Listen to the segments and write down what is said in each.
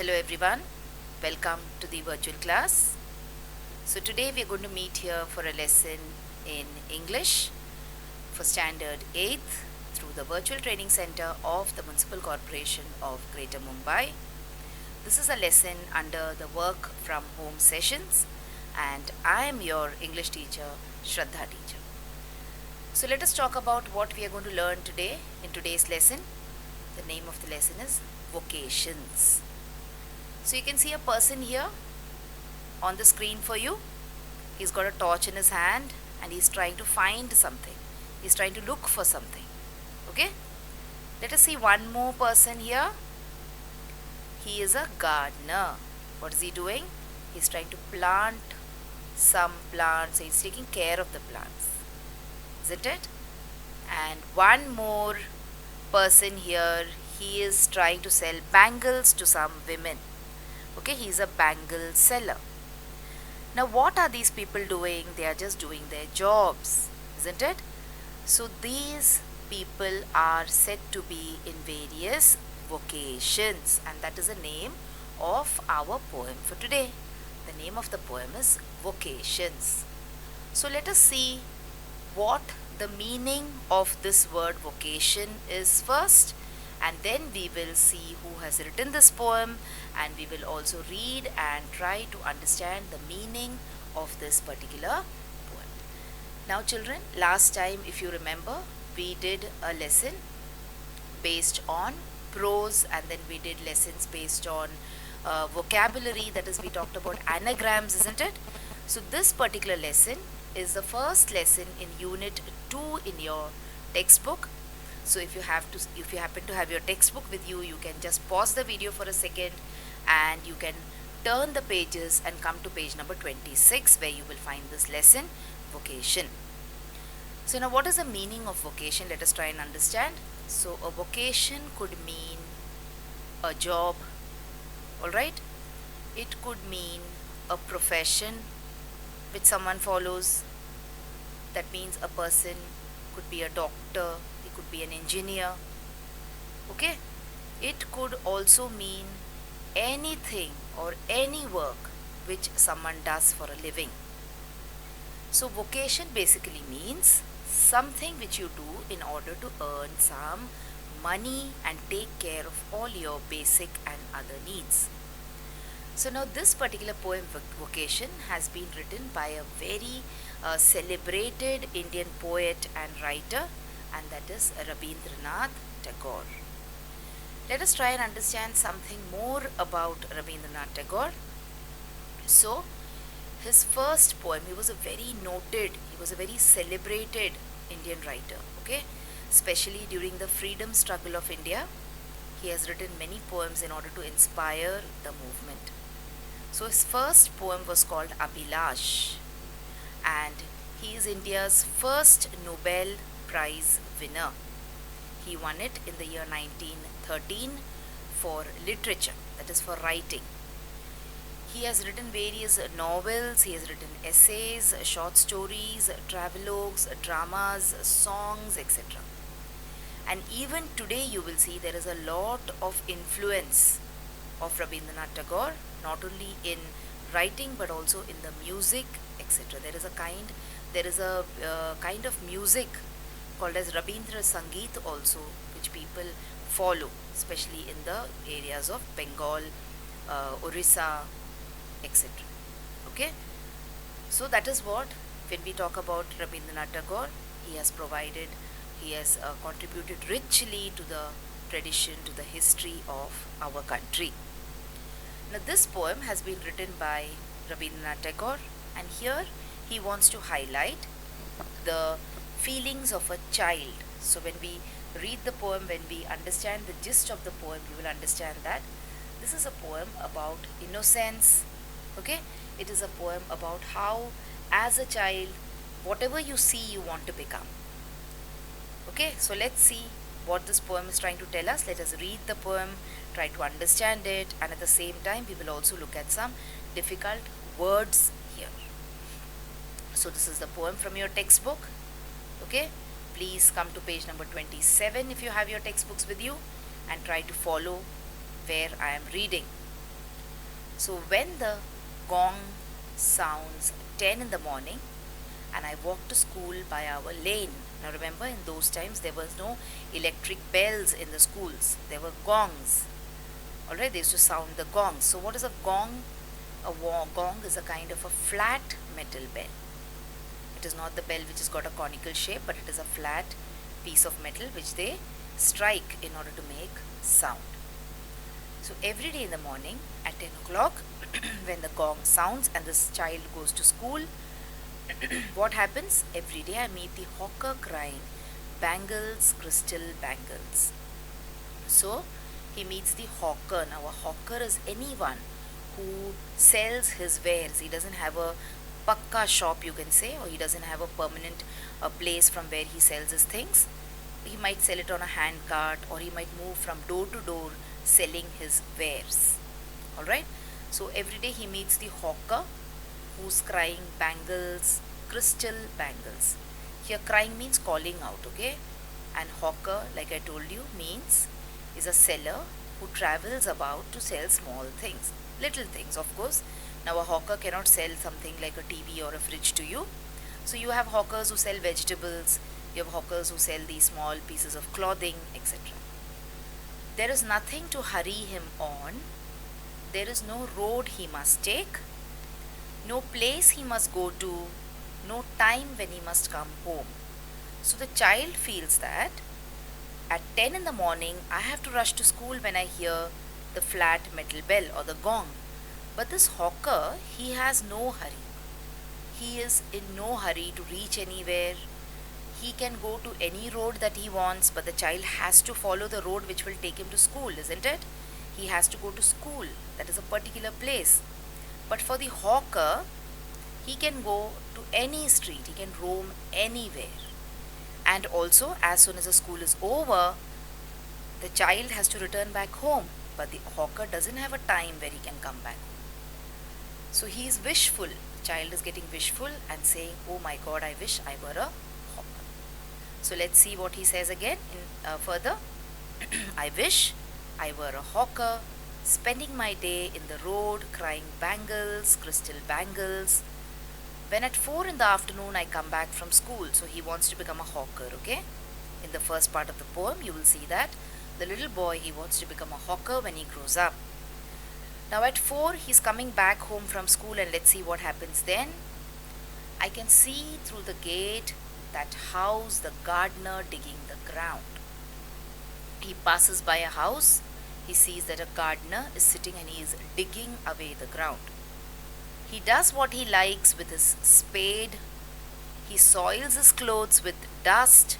Hello everyone, welcome to the virtual class. So today we are going to meet here for a lesson in English for Standard 8th through the Virtual Training Center of the Municipal Corporation of Greater Mumbai. This is a lesson under the Work from Home sessions and I am your English teacher, Shraddha teacher. So let us talk about what we are going to learn today in today's lesson. The name of the lesson is Vocations. So you can see a person here on the screen for you. He's got a torch in his hand and he's trying to find something. He's trying to look for something. Okay? Let us see one more person here. He is a gardener. What is he doing? He's trying to plant some plants. He's taking care of the plants. Isn't it? And one more person here. He is trying to sell bangles to some women. Okay, he's a bangle seller. Now what are these people doing? They are just doing their jobs, isn't it? So these people are said to be in various vocations, and that is the name of our poem for today. The name of the poem is Vocations. So let us see what the meaning of this word vocation is first, and then we will see who has written this poem, and we will also read and try to understand the meaning of this particular poem. Now children, last time if you remember, we did a lesson based on prose, and then we did lessons based on vocabulary, that is we talked about anagrams, isn't it? So this particular lesson is the first lesson in unit 2 in your textbook. So if you happen to have your textbook with you, you can just pause the video for a second and you can turn the pages and come to page number 26, where you will find this lesson, Vocation. So now what is the meaning of vocation? Let us try and understand. So a vocation could mean a job, alright? It could mean a profession which someone follows. That means a person could be a doctor, he could be an engineer. Okay? It could also mean anything or any work which someone does for a living. So vocation basically means something which you do in order to earn some money and take care of all your basic and other needs. So now this particular poem, Vocation, has been written by a very celebrated Indian poet and writer, and that is Rabindranath Tagore. Let us try and understand something more about Rabindranath Tagore. So his first poem, he was a very celebrated Indian writer, okay? Especially during the freedom struggle of India, he has written many poems in order to inspire the movement. So his first poem was called Abhilash, and he is India's first Nobel Prize winner. He won it in the year 1913 for literature, that is for writing. He has written various novels, he has written essays, short stories, travelogues, dramas, songs, etc. And even today you will see there is a lot of influence of Rabindranath Tagore, not only in writing but also in the music, etc. There is a kind of music called as Rabindra Sangeet also, which people follow, especially in the areas of Bengal, Orissa, etc. Okay, so that is what, when we talk about Rabindranath Tagore, he has contributed richly to the tradition, to the history of our country. Now this poem has been written by Rabindranath Tagore, and here he wants to highlight the feelings of a child. So when we read the poem, when we understand the gist of the poem, you will understand that this is a poem about innocence. Okay, it is a poem about how as a child, whatever you see, you want to become. Okay, so let's see what this poem is trying to tell us. Let us read the poem, try to understand it, and at the same time we will also look at some difficult words here. So this is the poem from your textbook. Okay, please come to page number 27 if you have your textbooks with you, and try to follow where I am reading. So when the gong sounds 10 in the morning and I walk to school by our lane. Now remember, in those times there was no electric bells in the schools. There were gongs. Alright, they used to sound the gongs. So what is a gong? Gong is a kind of a flat metal bell. It is not the bell which has got a conical shape, but it is a flat piece of metal which they strike in order to make sound. So every day in the morning at 10 o'clock, when the gong sounds and this child goes to school, what happens? Every day I meet the hawker crying, "Bangles, crystal bangles." So he meets the hawker. Now a hawker is anyone who sells his wares. He doesn't have a pakka shop, you can say, or he doesn't have a permanent place from where he sells his things. He might sell it on a hand cart, or he might move from door to door selling his wares. Alright, so every day he meets the hawker who's crying, "Bangles, crystal bangles." Here crying means calling out, okay? And hawker, like I told you, means is a seller who travels about to sell small things, little things, of course. Now a hawker cannot sell something like a TV or a fridge to you. So you have hawkers who sell vegetables, you have hawkers who sell these small pieces of clothing, etc. There is nothing to hurry him on. There is no road he must take, no place he must go to, no time when he must come home. So the child feels that at 10 in the morning I have to rush to school when I hear the flat metal bell or the gong. But this hawker, he has no hurry. He is in no hurry to reach anywhere. He can go to any road that he wants, but the child has to follow the road which will take him to school, isn't it? He has to go to school. That is a particular place. But for the hawker, he can go to any street, he can roam anywhere. And also, as soon as the school is over, the child has to return back home. But the hawker doesn't have a time where he can come back home. So he is wishful. The child is getting wishful and saying, "Oh my God, I wish I were a hawker." So let's see what he says again further. "I wish I were a hawker, spending my day in the road, crying, 'Bangles, crystal bangles.' When at 4 in the afternoon I come back from school." So he wants to become a hawker, okay? In the first part of the poem, you will see that the little boy, he wants to become a hawker when he grows up. Now at 4, he's coming back home from school, and let's see what happens then. "I can see through the gate that house the gardener digging the ground." He passes by a house, he sees that a gardener is sitting and he is digging away the ground. He does what he likes with his spade. He soils his clothes with dust.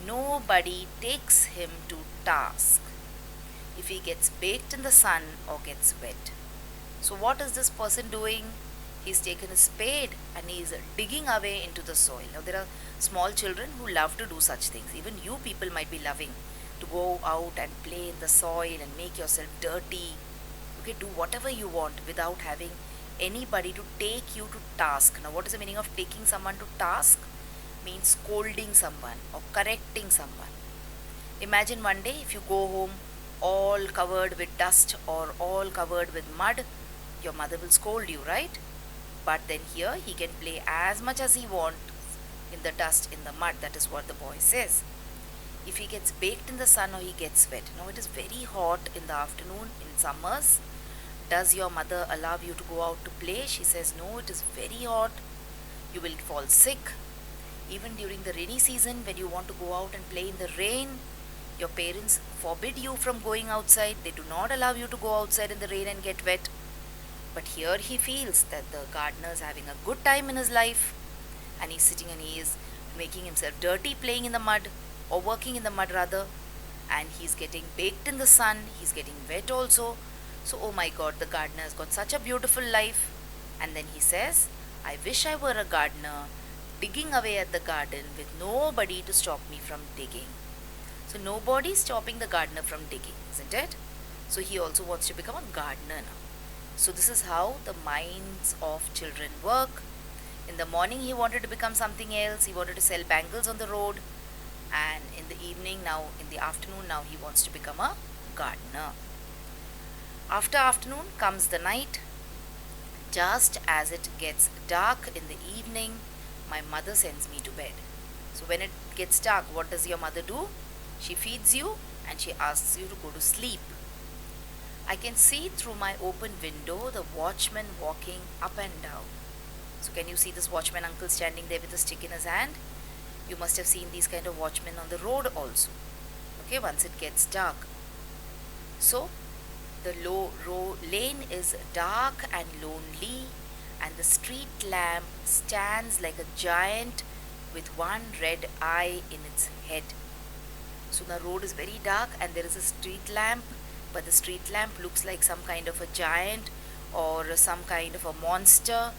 Nobody takes him to task if he gets baked in the sun or gets wet. So what is this person doing? He's taken a spade and he is digging away into the soil. Now there are small children who love to do such things. Even you people might be loving to go out and play in the soil and make yourself dirty. Okay, do whatever you want without having anybody to take you to task. Now what is the meaning of taking someone to task? Means scolding someone or correcting someone. Imagine one day if you go home all covered with dust or all covered with mud, your mother will scold you, right? But then here he can play as much as he wants in the dust, in the mud. That is what the boy says. If he gets baked in the sun or he gets wet. Now it is very hot in the afternoon in summers. Does your mother allow you to go out to play? She says, "No, it is very hot. You will fall sick." Even during the rainy season, when you want to go out and play in the rain, your parents forbid you from going outside. They do not allow you to go outside in the rain and get wet. But here he feels that the gardener is having a good time in his life, and he's sitting and he is making himself dirty playing in the mud, or working in the mud rather, and he's getting baked in the sun, he's getting wet also. So oh my God, the gardener has got such a beautiful life. And then he says, "I wish I were a gardener, digging away at the garden with nobody to stop me from digging." So nobody is stopping the gardener from digging, isn't it? So he also wants to become a gardener now. So this is how the minds of children work. In the morning he wanted to become something else. He wanted to sell bangles on the road. And in the evening now, in the afternoon now, he wants to become a gardener. After afternoon comes the night. Just as it gets dark in the evening, my mother sends me to bed. So when it gets dark, what does your mother do? She feeds you and she asks you to go to sleep. I can see through my open window the watchman walking up and down. So can you see this watchman uncle standing there with a stick in his hand? You must have seen these kind of watchmen on the road also. Okay, once it gets dark. So the lane is dark and lonely, and the street lamp stands like a giant with one red eye in its head. So the road is very dark and there is a street lamp, but the street lamp looks like some kind of a giant or some kind of a monster,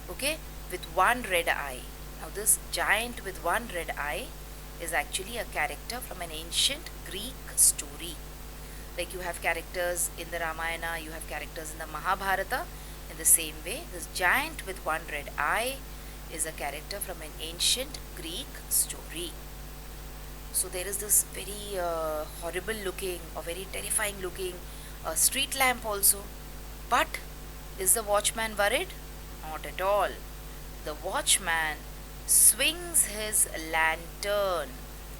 okay, with one red eye. Now this giant with one red eye is actually a character from an ancient Greek story. Like you have characters in the Ramayana, you have characters in the Mahabharata. In the same way, this giant with one red eye is a character from an ancient Greek story. So there is this very horrible looking or very terrifying looking street lamp also. But is the watchman worried? Not at all. The watchman swings his lantern.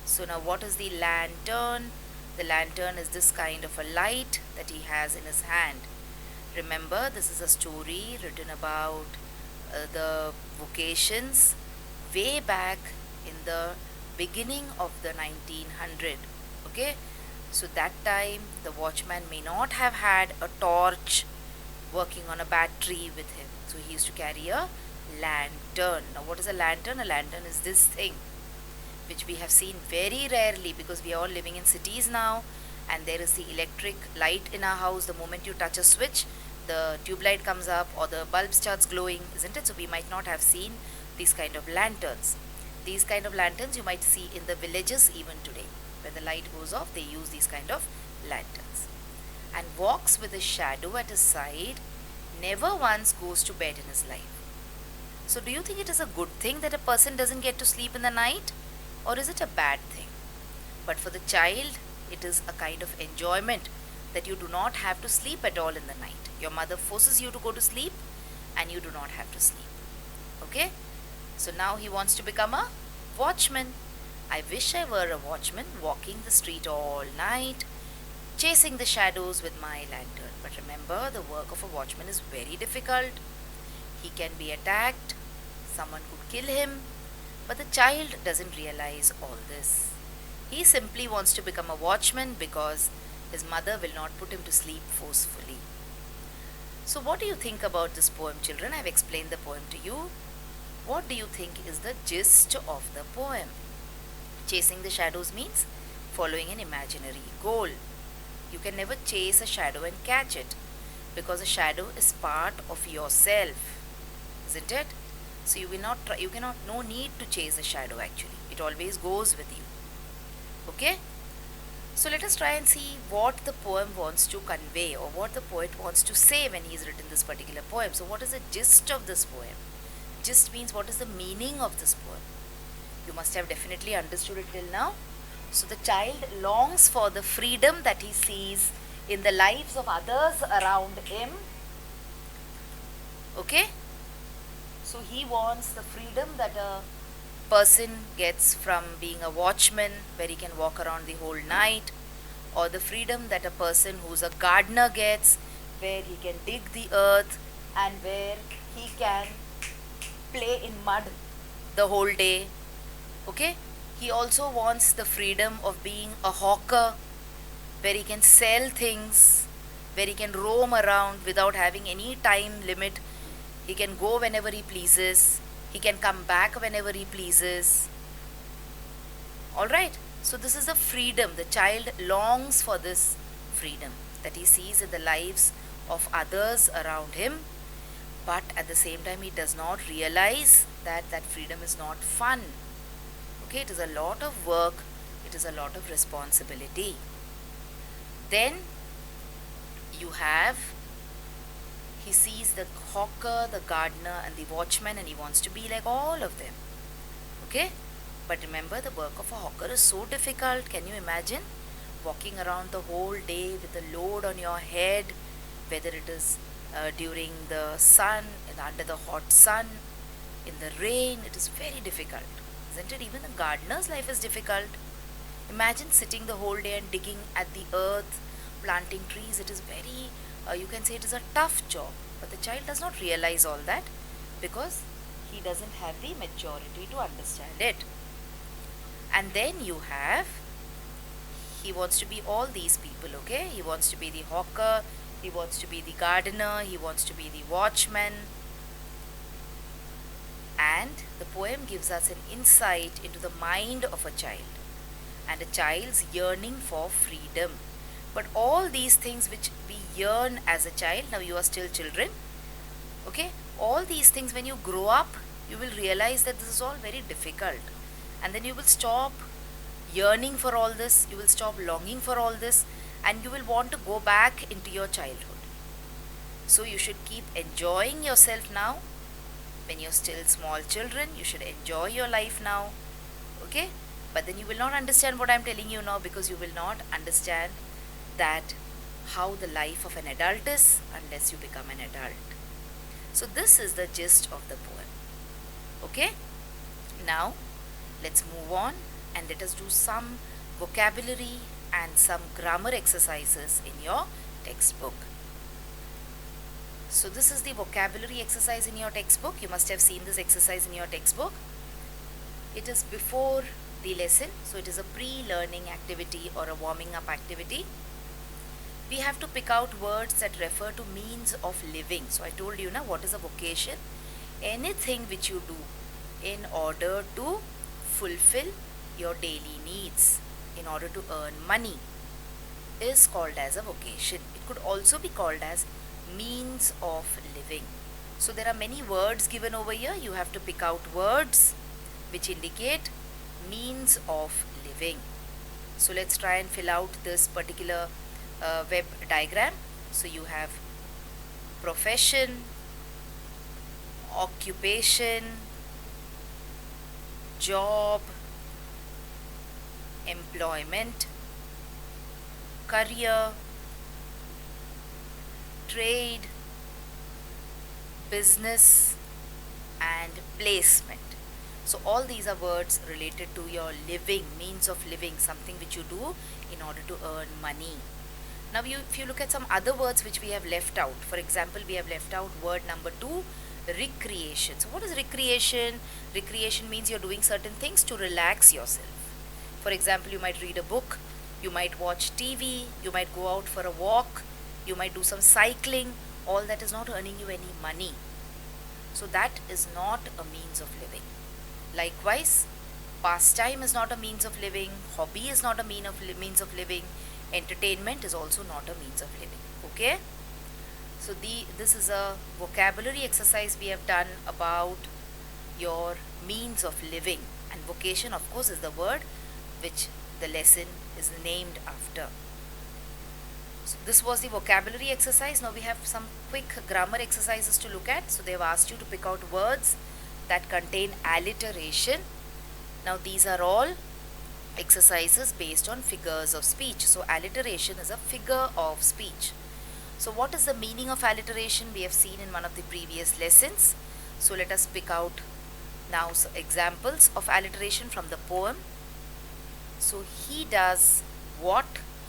So now what is the lantern? The lantern is this kind of a light that he has in his hand. Remember, this is a story written about the vocations way back in the beginning of the 1900. Okay, so that time the watchman may not have had a torch working on a battery with him, so he used to carry a lantern. Now what is a lantern? A lantern is this thing which we have seen very rarely because we are all living in cities now, and there is the electric light in our house. The moment you touch a switch, the tube light comes up or the bulb starts glowing, isn't it? So we might not have seen these kind of lanterns. These kind of lanterns you might see in the villages even today. When the light goes off, they use these kind of lanterns. And walks with a shadow at his side, never once goes to bed in his life. So do you think it is a good thing that a person doesn't get to sleep in the night? Or is it a bad thing? But for the child, it is a kind of enjoyment that you do not have to sleep at all in the night. Your mother forces you to go to sleep and you do not have to sleep. Okay? So now he wants to become a watchman. I wish I were a watchman walking the street all night, chasing the shadows with my lantern. But remember, the work of a watchman is very difficult. He can be attacked, someone could kill him, but the child doesn't realize all this. He simply wants to become a watchman because his mother will not put him to sleep forcefully. So what do you think about this poem, children? I've explained the poem to you. What do you think is the gist of the poem? Chasing the shadows means following an imaginary goal. You can never chase a shadow and catch it because a shadow is part of yourself, isn't it? So you cannot, no need to chase a shadow actually. It always goes with you. Okay? So let us try and see what the poem wants to convey or what the poet wants to say when he's written this particular poem. So what is the gist of this poem? Gist means what is the meaning of this poem? You must have definitely understood it till now. So the child longs for the freedom that he sees in the lives of others around him. Okay? So he wants the freedom that a person gets from being a watchman, where he can walk around the whole night, or the freedom that a person who's a gardener gets, where he can dig the earth and where he can play in mud the whole day. Okay? He also wants the freedom of being a hawker, where he can sell things, where he can roam around without having any time limit. He can go whenever he pleases. He can come back whenever he pleases. Alright? So this is the freedom. The child longs for this freedom that he sees in the lives of others around him. But at the same time, he does not realize that that freedom is not fun. Okay? It is a lot of work. It is a lot of responsibility. Then you have, he sees the hawker, the gardener and the watchman, and he wants to be like all of them. Okay? But remember, the work of a hawker is so difficult. Can you imagine walking around the whole day with a load on your head, whether it is during the sun, under the hot sun, in the rain. It is very difficult, isn't it? Even the gardener's life is difficult. Imagine sitting the whole day and digging at the earth, planting trees. It is very, you can say it is a tough job. But the child does not realize all that because he doesn't have the maturity to understand it. And then you have, he wants to be all these people, okay? He wants to be the hawker, he wants to be the gardener, he wants to be the watchman. And the poem gives us an insight into the mind of a child and a child's yearning for freedom. But all these things which we yearn as a child, now you are still children, okay? All these things, when you grow up, you will realize that this is all very difficult. And then you will stop yearning for all this, you will stop longing for all this, and you will want to go back into your childhood. So you should keep enjoying yourself now. When you're still small children, you should enjoy your life now, okay? But then you will not understand what I'm telling you now, because you will not understand that how the life of an adult is unless you become an adult. So this is the gist of the poem, okay? Now let's move on and let us do some vocabulary and some grammar exercises in your textbook. So this is the vocabulary exercise in your textbook. You must have seen this exercise in your textbook. It is before the lesson, so it is a pre-learning activity or a warming up activity. We have to pick out words that refer to means of living. So I told you now, what is a vocation? Anything which you do in order to fulfill your daily needs, in order to earn money, is called as a vocation. It could also be called as means of living. So there are many words given over here. You have to pick out words which indicate means of living. So let's try and fill out this particular web diagram. So you have profession, occupation, job, employment, career, trade, business, and placement. So all these are words related to your living, means of living, something which you do in order to earn money. Now if you look at some other words which we have left out, for example, we have left out word number 2, recreation. So what is recreation? Recreation means you're doing certain things to relax yourself. For example, you might read a book, you might watch TV, you might go out for a walk, you might do some cycling. All that is not earning you any money. So that is not a means of living. Likewise, pastime is not a means of living, hobby is not a means of living, entertainment is also not a means of living. Okay? So this is a vocabulary exercise we have done about your means of living, and vocation, of course, is the word which the lesson is named after. So this was the vocabulary exercise. Now we have some quick grammar exercises to look at. So they have asked you to pick out words that contain alliteration. Now these are all exercises based on figures of speech. So alliteration is a figure of speech. So what is the meaning of alliteration? We have seen in one of the previous lessons. So let us pick out now some examples of alliteration from the poem. So he does what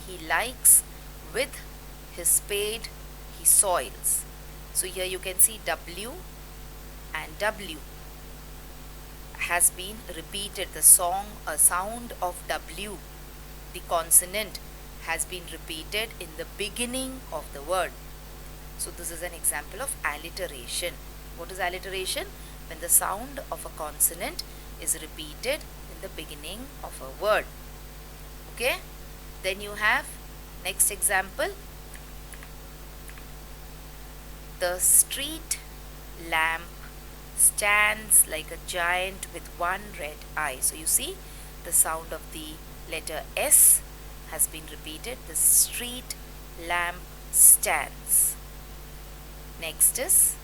he likes, with his spade he soils. So here you can see W and W has been repeated. The sound of W, the consonant, has been repeated in the beginning of the word. So this is an example of alliteration. What is alliteration? When the sound of a consonant is repeated in the beginning of a word. Okay? Then you have next example. The street lamp stands like a giant with one red eye. So you see the sound of the letter S has been repeated. The street lamp stands. Next is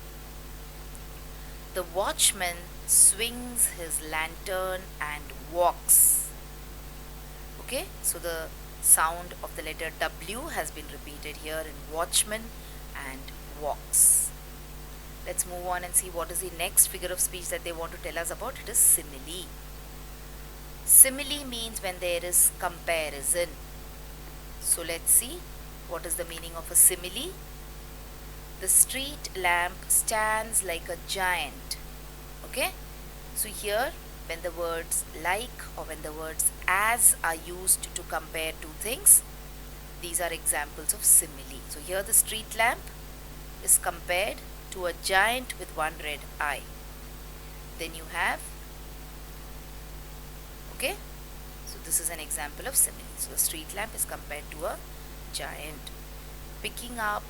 the watchman swings his lantern and walks. Okay, so the sound of the letter W has been repeated here in watchman and walks. Let's move on and see what is the next figure of speech that they want to tell us about. It is simile. Simile means when there is comparison. So let's see what is the meaning of a simile. The street lamp stands like a giant. Okay, so here when the words like or when the words as are used to compare two things, these are examples of simile. So here the street lamp is compared to a giant with one red eye. Then you have, okay, so this is an example of simile. So the street lamp is compared to a giant. Picking up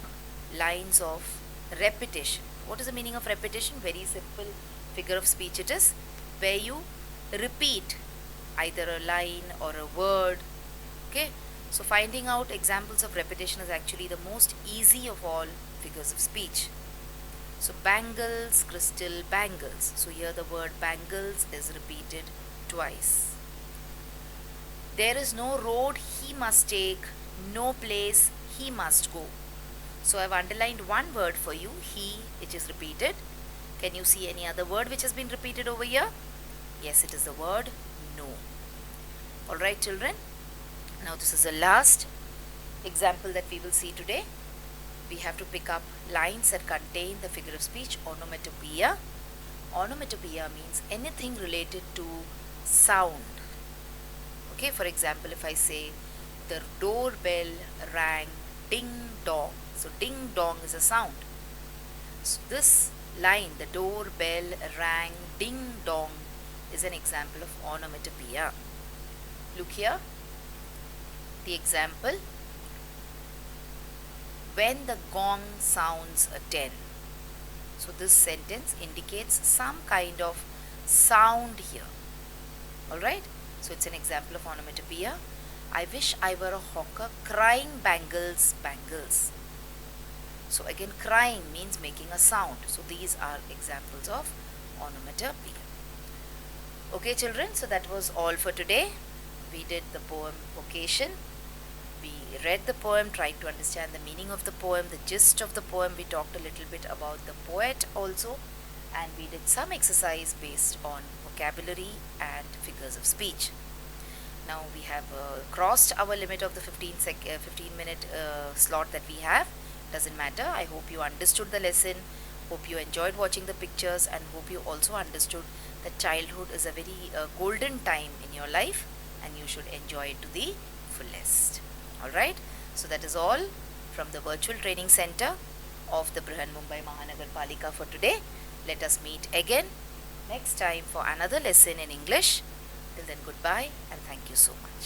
lines of repetition. What is the meaning of repetition? Very simple figure of speech it is, where you repeat either a line or a word. Okay, so finding out examples of repetition is actually the most easy of all figures of speech. So bangles, crystal bangles. So here the word bangles is repeated twice. There is no road he must take, no place he must go. So I've underlined one word for you, he, which is repeated. Can you see any other word which has been repeated over here? Yes, it is the word no. Alright children, now this is the last example that we will see today. We have to pick up lines that contain the figure of speech onomatopoeia. Onomatopoeia means anything related to sound. Okay, for example, if I say the doorbell rang ding dong. So ding dong is a sound. So this line, the doorbell rang ding dong, is an example of onomatopoeia. Look here, the example. When the gong sounds a 10. So this sentence indicates some kind of sound here. Alright, so it's an example of onomatopoeia. I wish I were a hawker crying bangles, bangles. So again, crying means making a sound. So these are examples of onomatopoeia. Okay children, so that was all for today. We did the poem Vocation. We read the poem, tried to understand the meaning of the poem, the gist of the poem. We talked a little bit about the poet also, and we did some exercise based on vocabulary and figures of speech. Now we have crossed our limit of the 15-minute slot that we have. Doesn't matter. I hope you understood the lesson, hope you enjoyed watching the pictures, and hope you also understood that childhood is a very golden time in your life and you should enjoy it to the fullest. Alright, so that is all from the Virtual Training Center of the Brihan Mumbai Mahanagarpalika for today. Let us meet again next time for another lesson in English. Till then, goodbye and thank you so much.